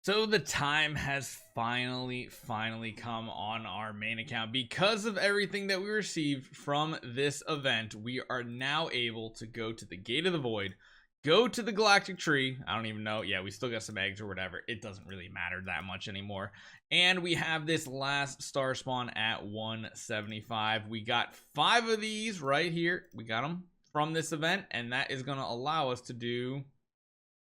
So the time has finally come on our main account. Because of everything that we received from this event, we are now able to go to the Gate of the Void, go to the Galactic Tree. I don't even know. Yeah, we still got some eggs or whatever. It doesn't really matter that much anymore. And we have this last Starspawn at 175. We got 5 of these right here. We got them from this event, and that is going to allow us to do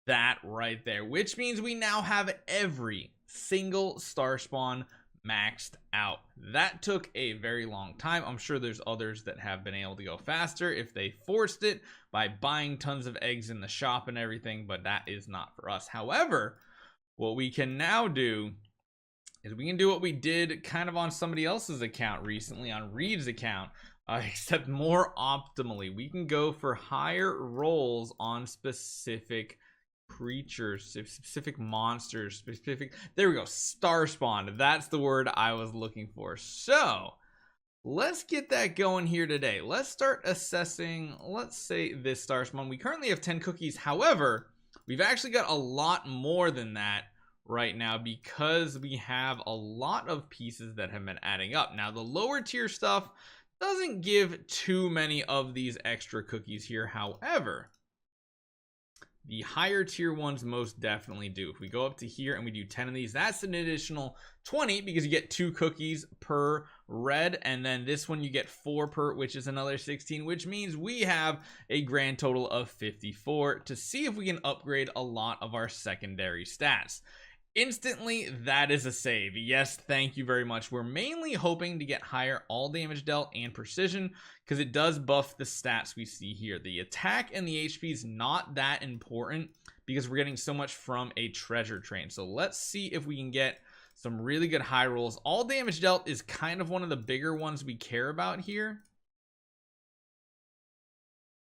that right there, which means we now have every single Starspawn maxed out. That took a very long time. I'm sure there's others that have been able to go faster if they forced it by buying tons of eggs in the shop and everything, but that is not for us. However, what we can now do is we can do what we did kind of on somebody else's account recently, on Reed's account, except more optimally. We can go for higher rolls on specific creatures, specific monsters, there we go, Starspawn. That's the word I was looking for. So let's get that going here today. Let's start assessing, let's say, this Starspawn. We currently have 10 cookies. However, we've actually got a lot more than that right now because we have a lot of pieces that have been adding up. Now the lower tier stuff doesn't give too many of these extra cookies here. However, the higher tier ones most definitely do. If we go up to here and we do 10 of these, that's an additional 20 because you get 2 cookies per red, and then this one you get 4 per, which is another 16, which means we have a grand total of 54 to see if we can upgrade a lot of our secondary stats. Instantly, that is a save. Yes, thank you very much. We're mainly hoping to get higher all damage dealt and precision because it does buff the stats we see here. The attack and the HP is not that important because we're getting so much from a treasure train. So let's see if we can get some really good high rolls. All damage dealt is kind of one of the bigger ones we care about here.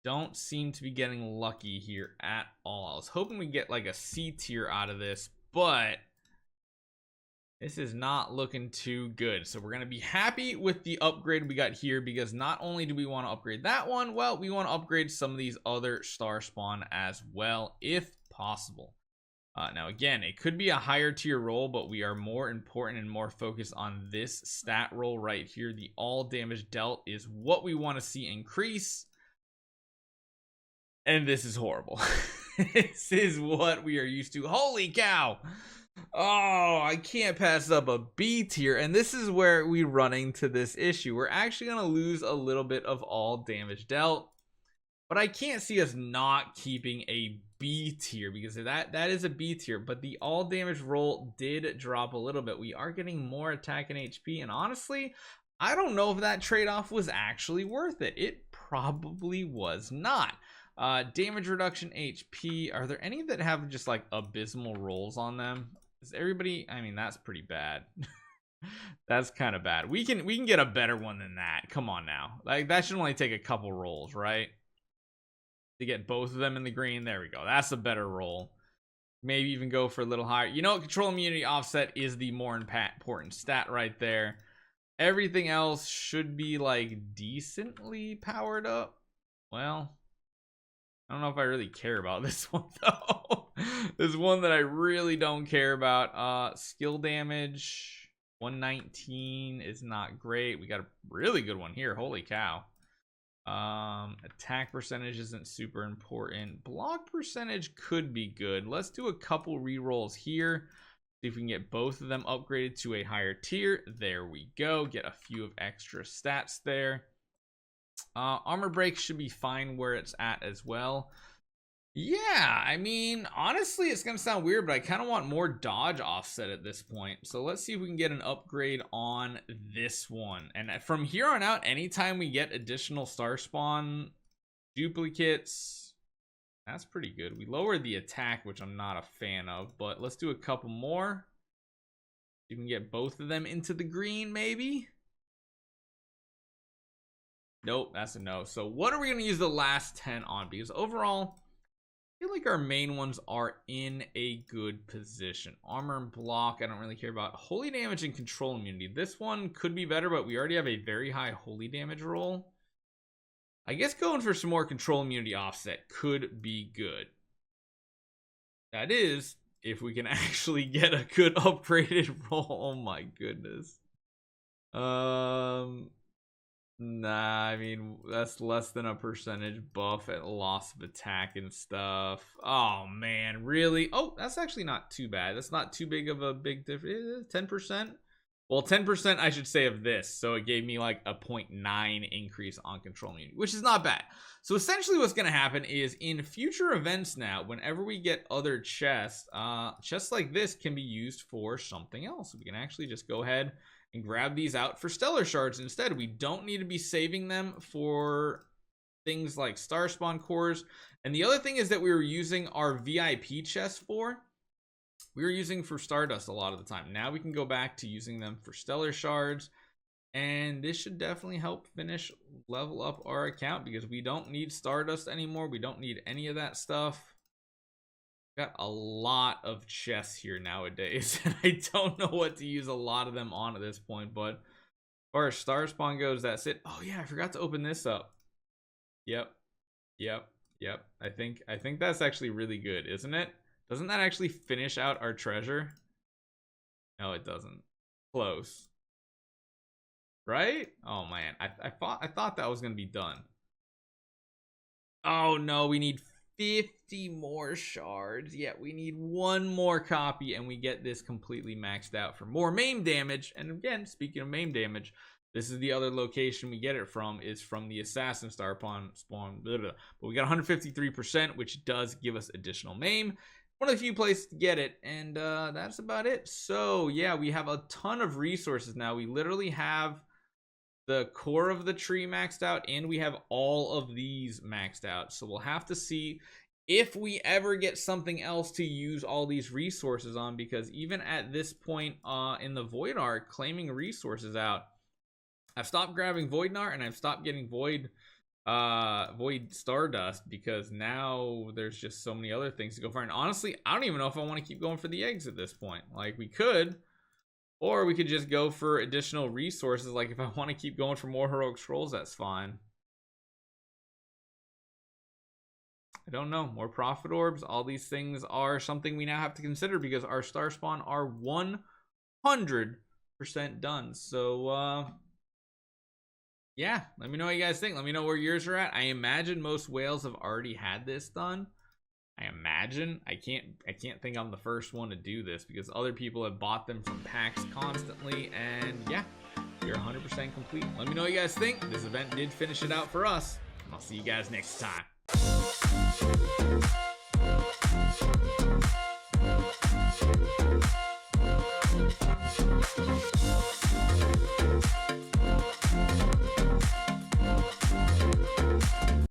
Don't seem to be getting lucky here at all. I was hoping we get like a C tier out of this, but this is not looking too good. So we're going to be happy with the upgrade we got here because not only do we want to upgrade that one, well, we want to upgrade some of these other Starspawn as well, if possible. Now, again, it could be a higher tier roll, but we are more important and more focused on this stat roll right here. The all damage dealt is what we want to see increase. And this is horrible. This is what we are used to. Holy cow. Oh, I can't pass up a B tier. And this is where we run into this issue. We're actually going to lose a little bit of all damage dealt. But I can't see us not keeping a B tier because that is a B tier. But the all damage roll did drop a little bit. We are getting more attack and HP. And honestly, I don't know if that trade-off was actually worth it. It probably was not. Damage reduction, HP. Are there any that have just like abysmal rolls on them? Is everybody, I mean, that's pretty bad. That's kind of bad. We can get a better one than that. Come on now. Like that should only take a couple rolls, right? To get both of them in the green. There we go. That's a better roll. Maybe even go for a little higher. You know, control immunity offset is the more important stat right there. Everything else should be like decently powered up. Well, I don't know if I really care about this one though. This is one that I really don't care about. Skill damage 119 is not great. We got a really good one here. Holy cow. Attack percentage isn't super important. Block percentage could be good. Let's do a couple rerolls here. See if we can get both of them upgraded to a higher tier. There we go. Get a few of extra stats there. Armor break should be fine where it's at as well. Yeah, I mean, honestly, it's gonna sound weird, but I kind of want more dodge offset at this point. So let's see if we can get an upgrade on this one. And from here on out, anytime we get additional Starspawn duplicates, that's pretty good. We lowered the attack, which I'm not a fan of, but let's do a couple more. You can get both of them into the green, maybe. Nope, that's a no. So what are we going to use the last 10 on? Because overall, I feel like our main ones are in a good position. Armor and block, I don't really care about. Holy damage and control immunity. This one could be better, but we already have a very high holy damage roll. I guess going for some more control immunity offset could be good. That is if we can actually get a good upgraded roll. Oh my goodness. Nah, I mean, that's less than a percentage buff at loss of attack and stuff. Oh man, really? Oh, that's actually not too bad. That's not too big of a big difference. 10%. Well, 10% I should say of this. So it gave me like a 0.9 increase on control immunity, which is not bad. So essentially what's going to happen is in future events now, whenever we get other chests, chests like this can be used for something else. We can actually just go ahead and grab these out for stellar shards instead. We don't need to be saving them for things like Starspawn cores. And the other thing is that we were using our VIP chests for. We were using for Stardust a lot of the time. Now we can go back to using them for stellar shards. And this should definitely help level up our account because we don't need Stardust anymore. We don't need any of that stuff. Got a lot of chests here nowadays. And I don't know what to use a lot of them on at this point. But as far as Starspawn goes, that's it. Oh yeah, I forgot to open this up. Yep. I think that's actually really good, isn't it? Doesn't that actually finish out our treasure? No, it doesn't. Close. Right? Oh man, I thought that was gonna be done. Oh no, we need 50 more shards. Yeah, we need one more copy and we get this completely maxed out for more maim damage. And again, speaking of maim damage, this is the other location we get it from, is from the assassin Starspawn spawn. Blah, blah. But we got 153%, which does give us additional maim. One of the few places to get it, and that's about it. So yeah, we have a ton of resources now. We literally have the core of the tree maxed out, and we have all of these maxed out. So we'll have to see if we ever get something else to use all these resources on, because even at this point in the Void Arc, claiming resources out, I've stopped grabbing Voidnar and I've stopped getting Void Stardust because now there's just so many other things to go for. And honestly, I don't even know if I want to keep going for the eggs at this point. Like, we could, or we could just go for additional resources. Like, if I want to keep going for more heroic scrolls, that's fine. I don't know. More prophet orbs, all these things are something we now have to consider because our Starspawn are 100% done. So yeah, let me know what you guys think. Let me know where yours are at. I imagine most whales have already had this done. I imagine. I can't think I'm the first one to do this because other people have bought them from packs constantly. And yeah, you're 100% complete. Let me know what you guys think. This event did finish it out for us. I'll see you guys next time.